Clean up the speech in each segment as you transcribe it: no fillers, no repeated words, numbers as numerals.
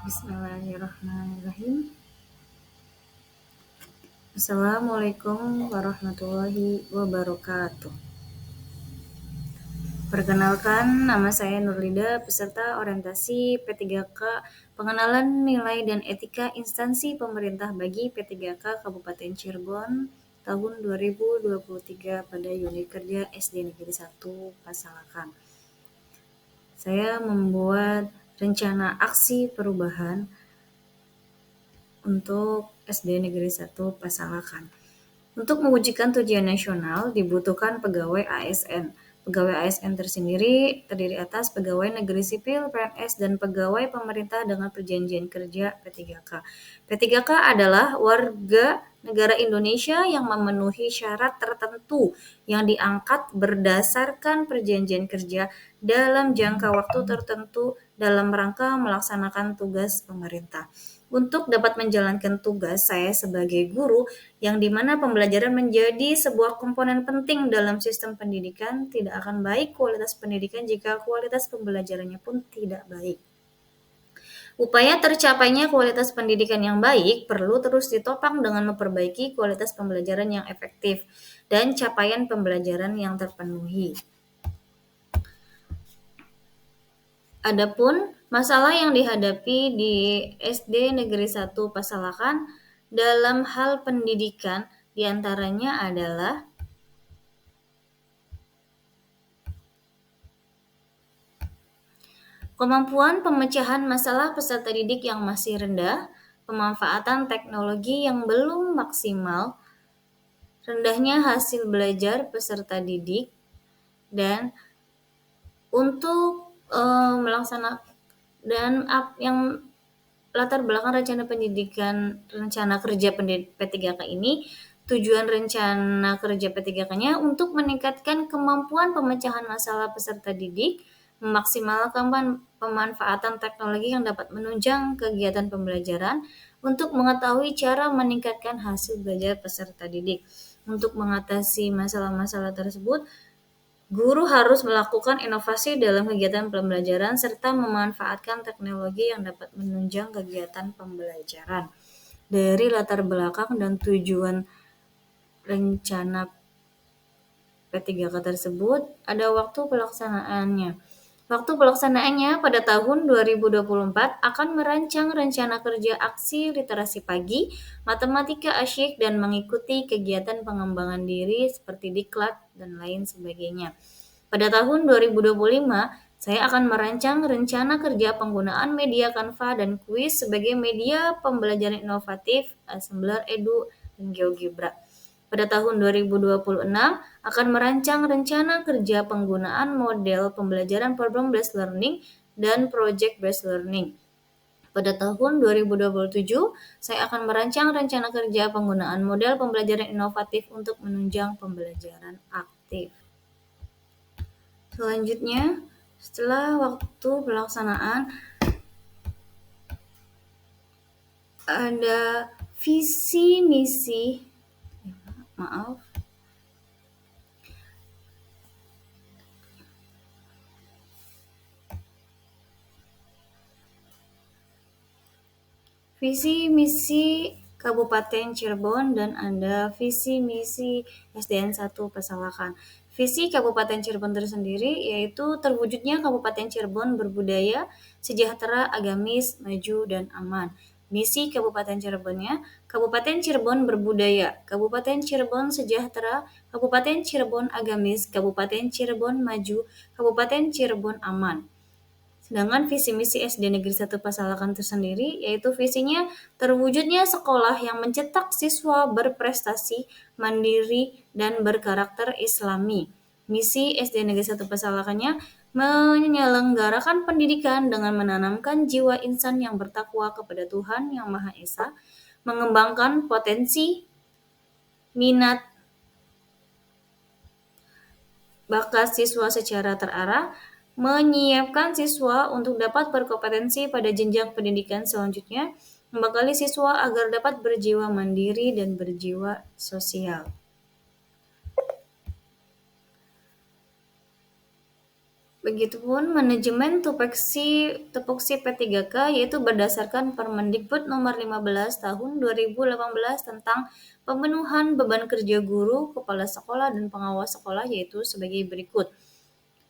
Bismillahirrahmanirrahim. Assalamualaikum warahmatullahi wabarakatuh. Perkenalkan, nama saya Nurlida, peserta orientasi P3K Pengenalan Nilai dan Etika Instansi Pemerintah bagi P3K Kabupaten Cirebon tahun 2023 pada unit kerja SD Negeri 1 Pasalakan. Saya membuat rencana aksi perubahan untuk SD Negeri 1 Pasalakan. Untuk mewujudkan tujuan nasional dibutuhkan pegawai ASN. Pegawai ASN tersendiri terdiri atas pegawai negeri sipil, PNS, dan pegawai pemerintah dengan perjanjian kerja P3K. P3K adalah warga negara Indonesia yang memenuhi syarat tertentu yang diangkat berdasarkan perjanjian kerja dalam jangka waktu tertentu dalam rangka melaksanakan tugas pemerintah. Untuk dapat menjalankan tugas saya sebagai guru, yang dimana pembelajaran menjadi sebuah komponen penting dalam sistem pendidikan, tidak akan baik kualitas pendidikan jika kualitas pembelajarannya pun tidak baik. Upaya tercapainya kualitas pendidikan yang baik perlu terus ditopang dengan memperbaiki kualitas pembelajaran yang efektif dan capaian pembelajaran yang terpenuhi. Adapun masalah yang dihadapi di SD Negeri 1 Pasalakan dalam hal pendidikan diantaranya adalah kemampuan pemecahan masalah peserta didik yang masih rendah, pemanfaatan teknologi yang belum maksimal, rendahnya hasil belajar peserta didik, dan untuk melaksanakan dan yang latar belakang rencana kerja P3K ini, tujuan rencana kerja P3K-nya untuk meningkatkan kemampuan pemecahan masalah peserta didik, memaksimalkan pemanfaatan teknologi yang dapat menunjang kegiatan pembelajaran, untuk mengetahui cara meningkatkan hasil belajar peserta didik. Untuk mengatasi masalah-masalah tersebut, guru harus melakukan inovasi dalam kegiatan pembelajaran serta memanfaatkan teknologi yang dapat menunjang kegiatan pembelajaran. Dari latar belakang dan tujuan rencana P3K tersebut, ada waktu pelaksanaannya. Waktu pelaksanaannya pada tahun 2024 akan merancang rencana kerja aksi literasi pagi, matematika asyik, dan mengikuti kegiatan pengembangan diri seperti diklat dan lain sebagainya. Pada tahun 2025, saya akan merancang rencana kerja penggunaan media Canva dan kuis sebagai media pembelajaran inovatif, Assembler Edu, dan GeoGebra. Pada tahun 2026 akan merancang rencana kerja penggunaan model pembelajaran problem based learning dan project based learning. Pada tahun 2027, saya akan merancang rencana kerja penggunaan model pembelajaran inovatif untuk menunjang pembelajaran aktif. Selanjutnya, setelah waktu pelaksanaan, ada visi misi, visi misi Kabupaten Cirebon dan ada visi misi SDN 1 Pasalakan. Visi Kabupaten Cirebon tersendiri yaitu terwujudnya Kabupaten Cirebon berbudaya, sejahtera, agamis, maju, dan aman. Misi Kabupaten Cirebonnya, Kabupaten Cirebon berbudaya, Kabupaten Cirebon sejahtera, Kabupaten Cirebon agamis, Kabupaten Cirebon maju, Kabupaten Cirebon aman. Sedangkan visi misi SD Negeri 1 Pasalakan tersendiri yaitu visinya terwujudnya sekolah yang mencetak siswa berprestasi, mandiri, dan berkarakter Islami. Misi SD Negeri 1 Pasalakannya menyelenggarakan pendidikan dengan menanamkan jiwa insan yang bertakwa kepada Tuhan Yang Maha Esa, mengembangkan potensi, minat, bakat siswa secara terarah, menyiapkan siswa untuk dapat berkompetensi pada jenjang pendidikan selanjutnya, membekali siswa agar dapat berjiwa mandiri dan berjiwa sosial. Begitupun manajemen tupoksi P3K, yaitu berdasarkan Permendikbud nomor 15 tahun 2018 tentang pemenuhan beban kerja guru, kepala sekolah, dan pengawas sekolah, yaitu sebagai berikut.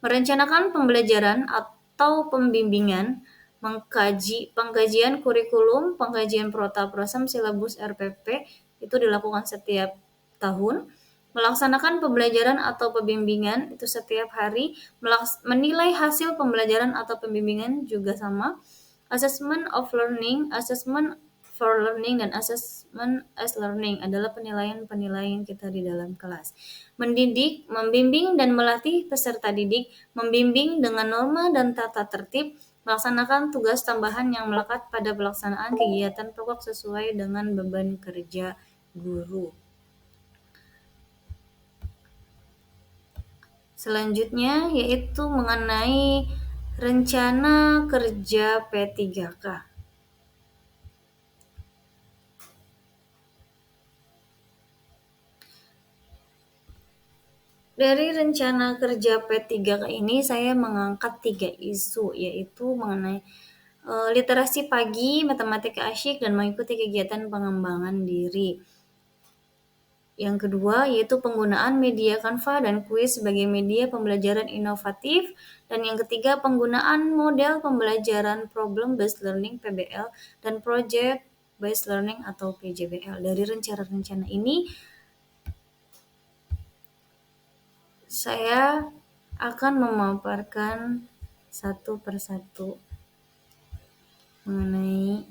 Merencanakan pembelajaran atau pembimbingan, pengkajian kurikulum, pengkajian prota-prosem silabus RPP, itu dilakukan setiap tahun. Melaksanakan pembelajaran atau pembimbingan itu setiap hari, menilai hasil pembelajaran atau pembimbingan juga sama. Assessment of learning, assessment for learning, dan assessment as learning adalah penilaian-penilaian kita di dalam kelas. Mendidik, membimbing, dan melatih peserta didik, membimbing dengan norma dan tata tertib, melaksanakan tugas tambahan yang melekat pada pelaksanaan kegiatan pokok sesuai dengan beban kerja guru. Selanjutnya yaitu mengenai rencana kerja P3K. Dari rencana kerja P3K ini saya mengangkat 3 isu, yaitu mengenai literasi pagi, matematika asyik, dan mengikuti kegiatan pengembangan diri. Yang kedua yaitu penggunaan media Canva dan kuis sebagai media pembelajaran inovatif. Dan yang ketiga penggunaan model pembelajaran Problem Based Learning (PBL) dan Project Based Learning atau PJBL. Dari rencana-rencana ini saya akan memaparkan satu persatu mengenai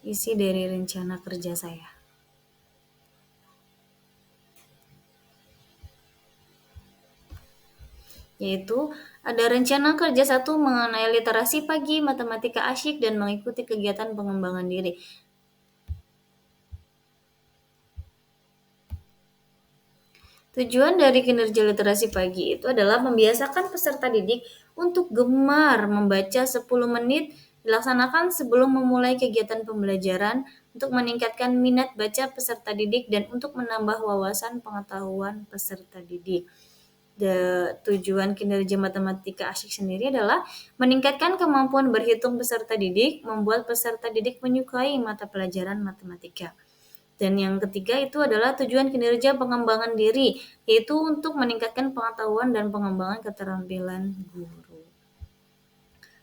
isi dari rencana kerja saya. Yaitu ada rencana kerja 1 mengenai literasi pagi, matematika asyik, dan mengikuti kegiatan pengembangan diri. Tujuan dari kinerja literasi pagi itu adalah membiasakan peserta didik untuk gemar membaca 10 menit, dilaksanakan sebelum memulai kegiatan pembelajaran untuk meningkatkan minat baca peserta didik dan untuk menambah wawasan pengetahuan peserta didik. Tujuan kinerja matematika asyik sendiri adalah meningkatkan kemampuan berhitung peserta didik, membuat peserta didik menyukai mata pelajaran matematika. Dan yang ketiga itu adalah tujuan kinerja pengembangan diri, yaitu untuk meningkatkan pengetahuan dan pengembangan keterampilan guru.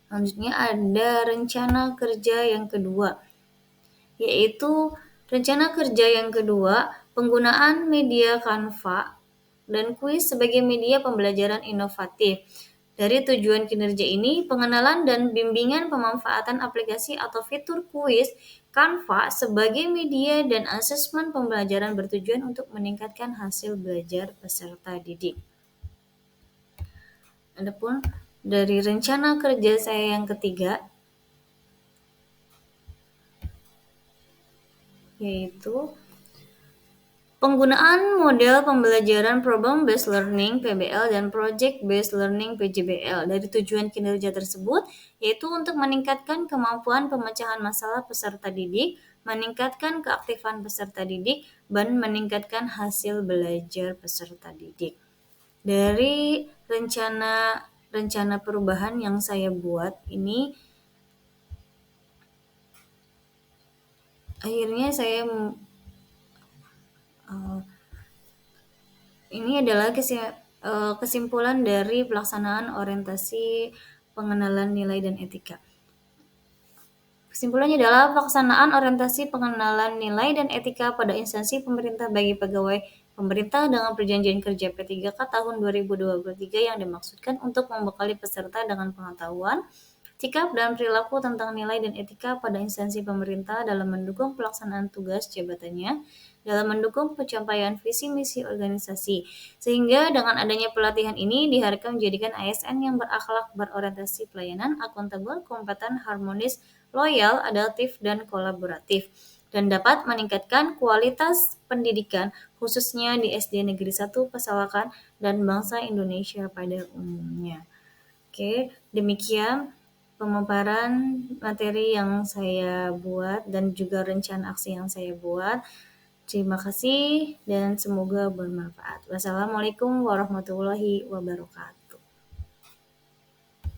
Selanjutnya ada rencana kerja yang kedua, yaitu rencana kerja yang kedua, penggunaan media Canva dan kuis sebagai media pembelajaran inovatif. Dari tujuan kinerja ini, pengenalan dan bimbingan pemanfaatan aplikasi atau fitur kuis Canva sebagai media dan asesmen pembelajaran bertujuan untuk meningkatkan hasil belajar peserta didik. Adapun dari rencana kerja saya yang ketiga, yaitu penggunaan model pembelajaran Problem Based Learning (PBL) dan Project Based Learning (PJBL). Dari tujuan kinerja tersebut yaitu untuk meningkatkan kemampuan pemecahan masalah peserta didik, meningkatkan keaktifan peserta didik, dan meningkatkan hasil belajar peserta didik. Dari rencana perubahan yang saya buat ini, akhirnya saya ini adalah kesimpulan dari pelaksanaan orientasi pengenalan nilai dan etika. Kesimpulannya adalah pelaksanaan orientasi pengenalan nilai dan etika pada instansi pemerintah bagi pegawai pemerintah dengan perjanjian kerja P3K tahun 2023 yang dimaksudkan untuk membekali peserta dengan pengetahuan, sikap, dan perilaku tentang nilai dan etika pada instansi pemerintah dalam mendukung pelaksanaan tugas jabatannya, dalam mendukung pencapaian visi misi organisasi. Sehingga dengan adanya pelatihan ini diharapkan menjadikan ASN yang berakhlak, berorientasi pelayanan, akuntabel, kompeten, harmonis, loyal, adaptif, dan kolaboratif, dan dapat meningkatkan kualitas pendidikan khususnya di SD Negeri 1 Pesalakan dan bangsa Indonesia pada umumnya. Oke, demikian pemaparan materi yang saya buat dan juga rencana aksi yang saya buat. Terima kasih dan semoga bermanfaat. Wassalamualaikum warahmatullahi wabarakatuh.